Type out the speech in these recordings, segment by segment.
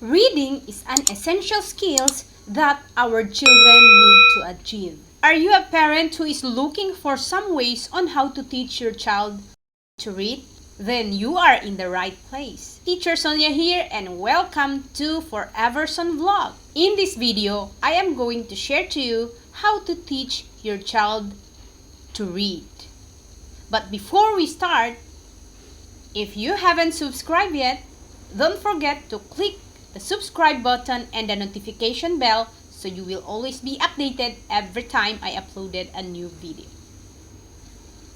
Reading is an essential skill that our children need to achieve. Are you a parent who is looking for some ways on how to teach your child to read? Then you are in the right place. Teacher Sonia here and welcome to Forever Son Vlog. In this video, I am going to share to you how to teach your child to read. But before we start, if you haven't subscribed yet, don't forget to click the subscribe button and the notification bell so you will always be updated every time I uploaded a new video.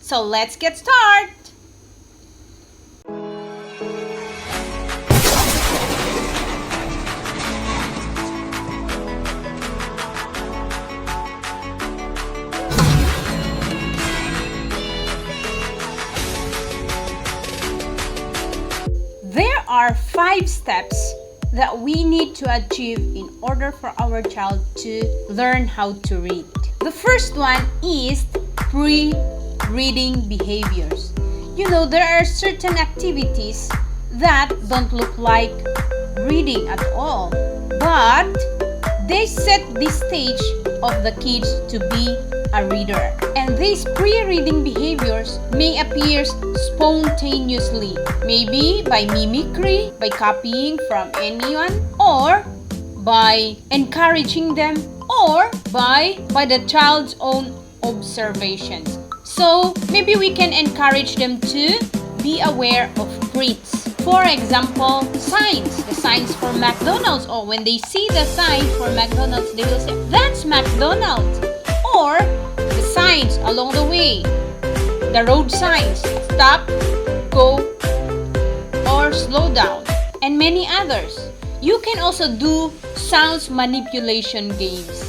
So let's get started! There are 5 steps that we need to achieve in order for our child to learn how to read. The first one is pre-reading behaviors. You know, there are certain activities that don't look like reading at all, but they set the stage of the kids to be a reader. And these pre-reading behaviors may appear spontaneously, maybe by mimicry, by copying from anyone, or by encouraging them, or by the child's own observations. So maybe we can encourage them to be aware of prints. For example, signs. The signs for McDonald's. Or when they see the sign for McDonald's, they will say, "That's McDonald's." Or the signs along the way. The road signs. Stop, go, or slow down. And many others. You can also do sounds manipulation games.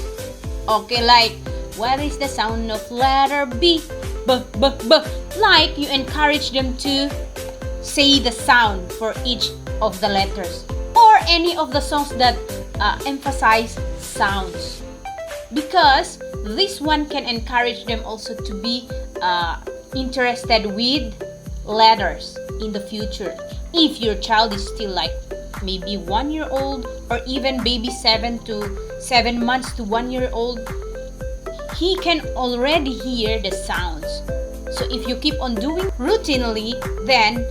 Okay, like, what is the sound of letter B? B, B, B. Like, you encourage them to say the sound for each of the letters. Or any of the songs that emphasize sounds. Because this one can encourage them also to be interested with letters in the future. If your child is still like maybe 1 year old or even baby 7 months to 1 year old, he can already hear the sounds. So if you keep on doing routinely, then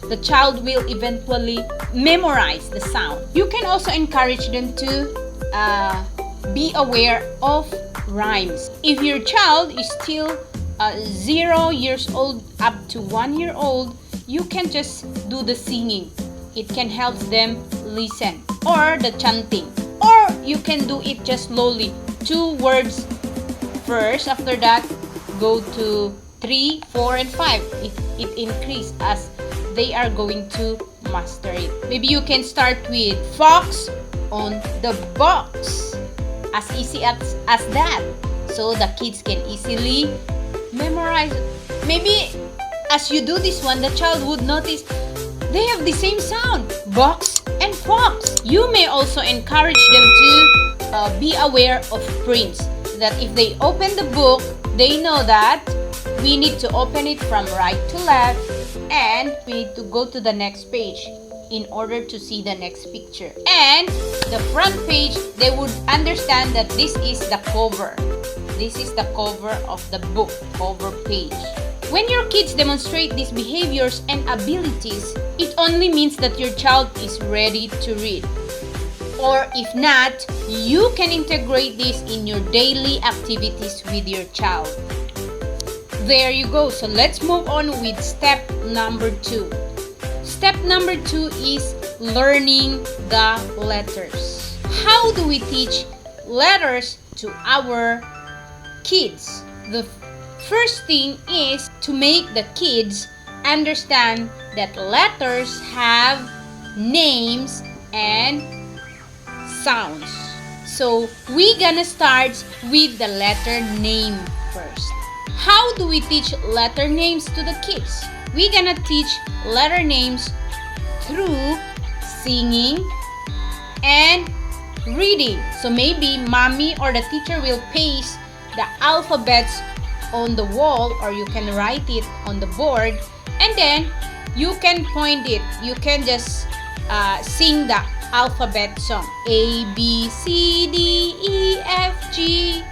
the child will eventually memorize the sound. You can also encourage them to be aware of rhymes. If your child is still 0 years old up to 1 year old, you can just do the singing. It can help them listen. Or the chanting. Or you can do it just slowly. 2 words first. After that, go to 3, 4, and 5. It increases as they are going to master it. Maybe you can start with fox on the box. As easy as that. So the kids can easily memorize. Maybe as you do this one, the child would notice they have the same sound. Box and fox. You may also encourage them to be aware of prints. That if they open the book, they know that we need to open it from right to left and we need to go to the next page in order to see the next picture. And the front page, they would understand that this is the cover. This is the cover of the book, cover page. When your kids demonstrate these behaviors and abilities, it only means that your child is ready to read. Or if not, you can integrate this in your daily activities with your child. There you go. So let's move on with step number 2. Step number 2 is learning the letters. How do we teach letters to our kids? The first thing is to make the kids understand that letters have names and sounds. So we're gonna start with the letter name first. How do we teach letter names to the kids? We're gonna teach letter names through singing and reading. So maybe mommy or the teacher will paste the alphabets on the wall, or you can write it on the board, and then you can point it. You can just sing the alphabet song. A, B, C, D, E, F, G,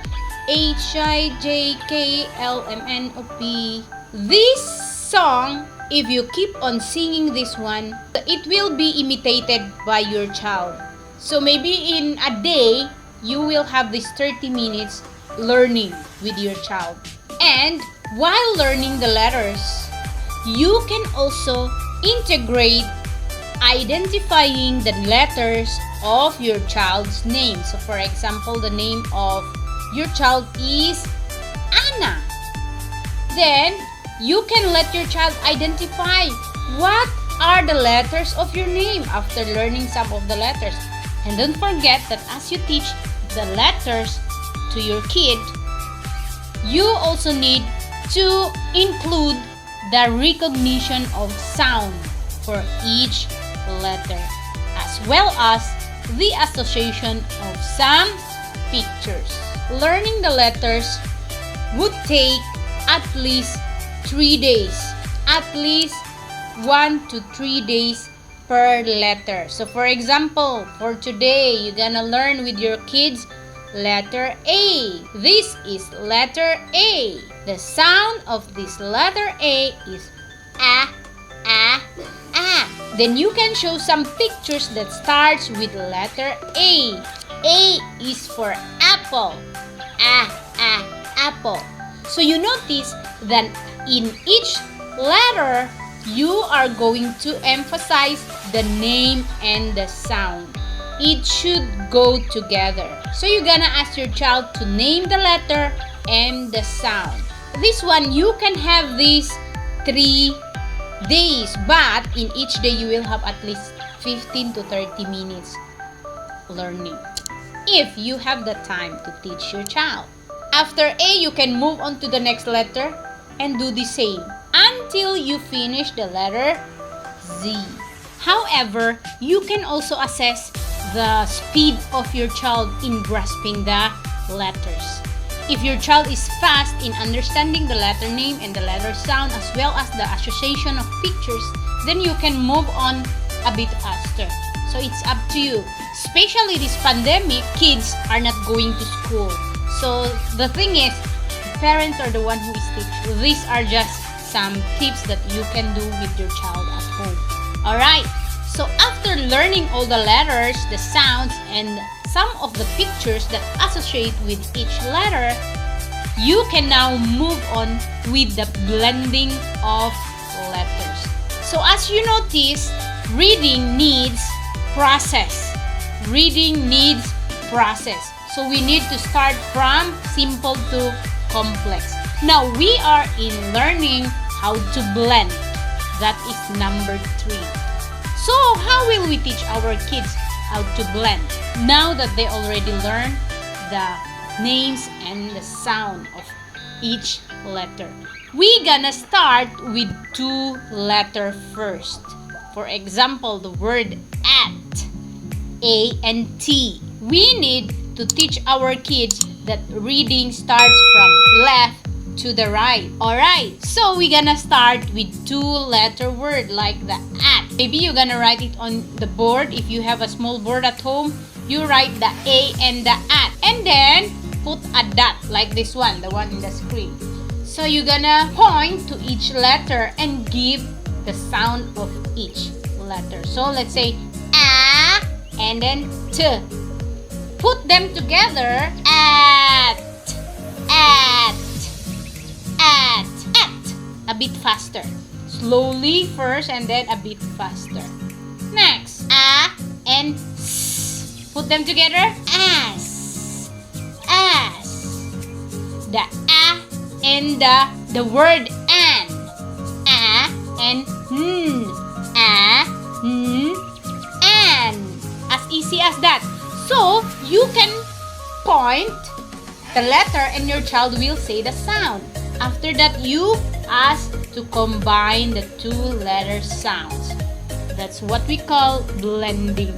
H, I, J, K, L, M, N, O, P. This song, if you keep on singing this one, it will be imitated by your child. So maybe in a day, you will have this 30 minutes learning with your child. And while learning the letters, you can also integrate identifying the letters of your child's name. So for example, the name of your child is Anna. Then you can let your child identify what are the letters of your name after learning some of the letters. And don't forget that as you teach the letters to your kid, you also need to include the recognition of sound for each letter, as well as the association of some pictures. Learning the letters would take at least 3 days, at least 1 to 3 days per letter. So for example, for today, you're gonna learn with your kids letter A. This is letter A. The sound of this letter A is A, A, A. Then you can show some pictures that starts with letter A. A is for apple. A, A, apple. So you notice that in each letter, you are going to emphasize the name and the sound. It should go together. So you're gonna ask your child to name the letter and the sound. This one, you can have these 3 days, but in each day you will have at least 15 to 30 minutes learning, if you have the time to teach your child. After A, you can move on to the next letter and do the same until you finish the letter Z. However, you can also assess the speed of your child in grasping the letters. If your child is fast in understanding the letter name and the letter sound, as well as the association of pictures, then you can move on a bit faster. So it's up to you. Especially this pandemic, kids are not going to school. So the thing is, parents are the one who is teaching. These are just some tips that you can do with your child at home. Alright, so after learning all the letters, the sounds, and some of the pictures that associate with each letter, you can now move on with the blending of letters. So as you notice, reading needs process. Reading needs process. So we need to start from simple to complex. Now we are in learning how to blend. That is number 3. So how will we teach our kids how to blend? Now that they already learned the names and the sound of each letter, we gonna start with 2 letters first. For example, the word at, A and T. We need to teach our kids that reading starts from left to the right. Alright, so we're gonna start with 2-letter word like the at. Maybe you're gonna write it on the board. If you have a small board at home, you write the A and the at. And then put a dot like this one, the one in the screen. So you're gonna point to each letter and give the sound of each letter. So let's say A and then T. Put them together. At. A bit faster. Slowly first and then a bit faster. Next, A and S. Put them together. As. The A and the word an. A and N. An. As easy as that. So you can point the letter and your child will say the sound. After that, you ask to combine the 2-letter sounds. That's what we call blending.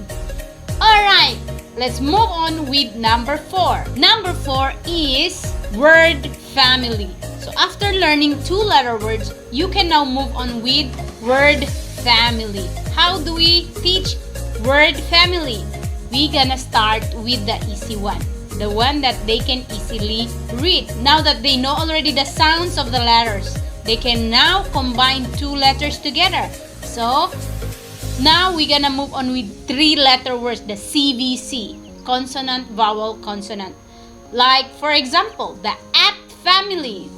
Alright, let's move on with number 4. Number 4 is word family. So after learning 2-letter words, you can now move on with word family. How do we teach Word family. We're gonna start with the easy one. The one that they can easily read. Now that they know already the sounds of the letters, they can now combine two letters together. So, now we're gonna move on with 3-letter words, the CVC. Consonant, vowel, consonant. Like, for example, the at family.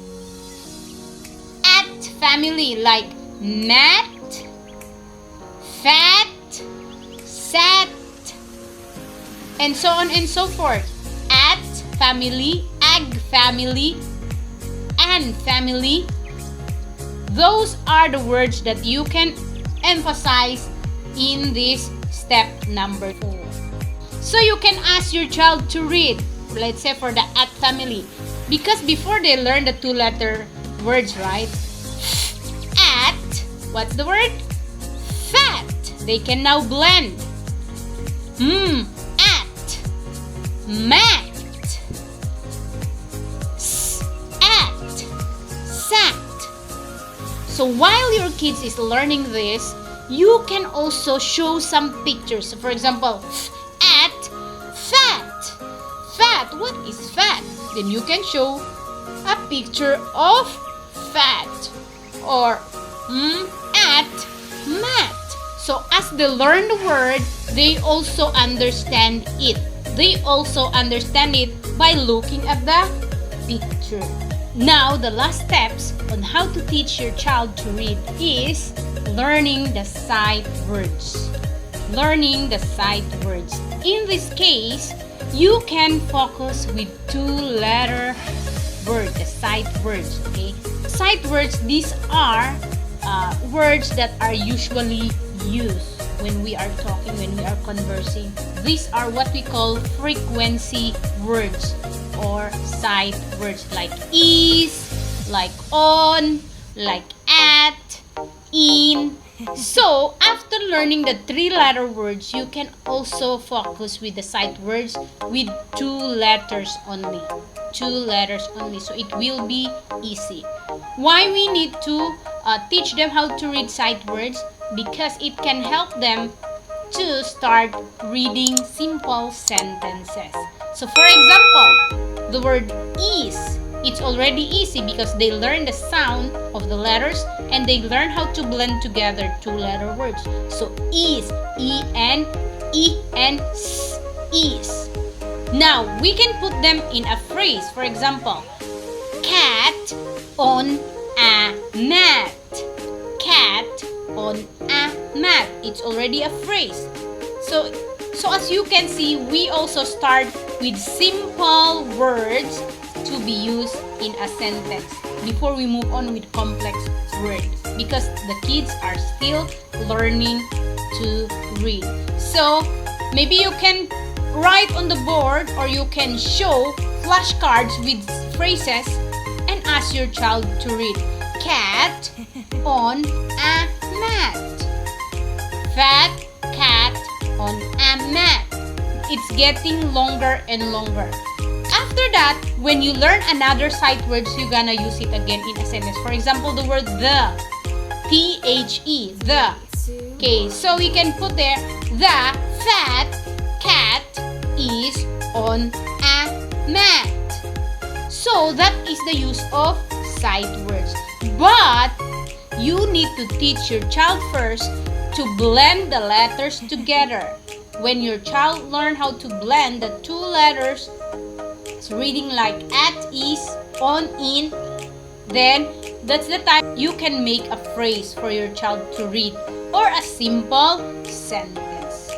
At family, like mat, fat, sat, and so on and so forth. At family, ag family, and family. Those are the words that you can emphasize in this step number 4. So you can ask your child to read, let's say for the at family, because before they learn the 2-letter words, right? At, what's the word? Fat. They can now blend. At, mat, at, sat. So while your kids is learning this, you can also show some pictures. So for example, at fat. Fat, what is fat? Then you can show a picture of fat. Or at mat. So as they learn the word, they also understand it. They also understand it by looking at the picture. Now, the last steps on how to teach your child to read is learning the sight words. Learning the sight words. In this case, you can focus with 2-letter words, the sight words, okay? Sight words, these are words that are usually used when we are talking, when we are conversing. These are what we call frequency words or sight words, like is, like on, like at, in. So, after learning the 3-letter words, you can also focus with the sight words with 2 letters only. 2 letters only. So, it will be easy. Why we need to teach them how to read sight words? Because it can help them to start reading simple sentences. So, for example, the word is. It's already easy because they learn the sound of the letters and they learn how to blend together 2-letter words. So is, E-N, S, is. Now, we can put them in a phrase. For example, cat on a mat. Cat on a mat. It's already a phrase. So as you can see, we also start with simple words to be used in a sentence before we move on with complex words, because the kids are still learning to read. So maybe you can write on the board or you can show flashcards with phrases and ask your child to read. Cat on a mat. Fat cat on a mat. It's getting longer and longer. After that, when you learn another sight words, you're gonna use it again in a sentence. For example, the word the. T-H-E, the. Okay, so we can put there, the fat cat is on a mat. So that is the use of sight words. But you need to teach your child first to blend the letters together. When your child learn how to blend the 2 letters, reading like at, is, on, in, then that's the time you can make a phrase for your child to read or a simple sentence.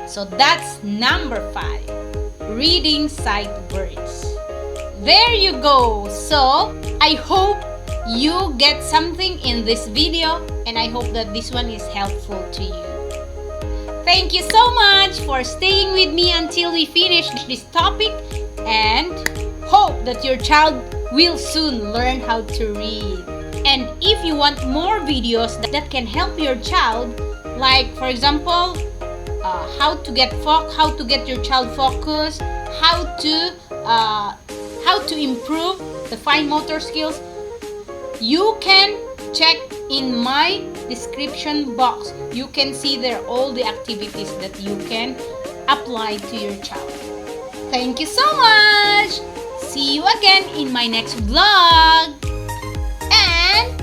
So that's number 5, reading sight words. There you go. So I hope you get something in this video and I hope that this one is helpful to you. Thank you so much for staying with me until we finish this topic, and hope that your child will soon learn how to read. And if you want more videos that can help your child, like for example, how to get your child focused, how to improve the fine motor skills, you can check in my description box. You can see there all the activities that you can apply to your child. Thank you so much! See you again in my next vlog! And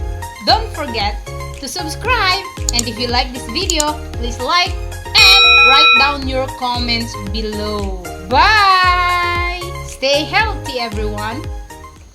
don't forget to subscribe. And if you like this video, please like and write down your comments below. Bye! Stay healthy, everyone!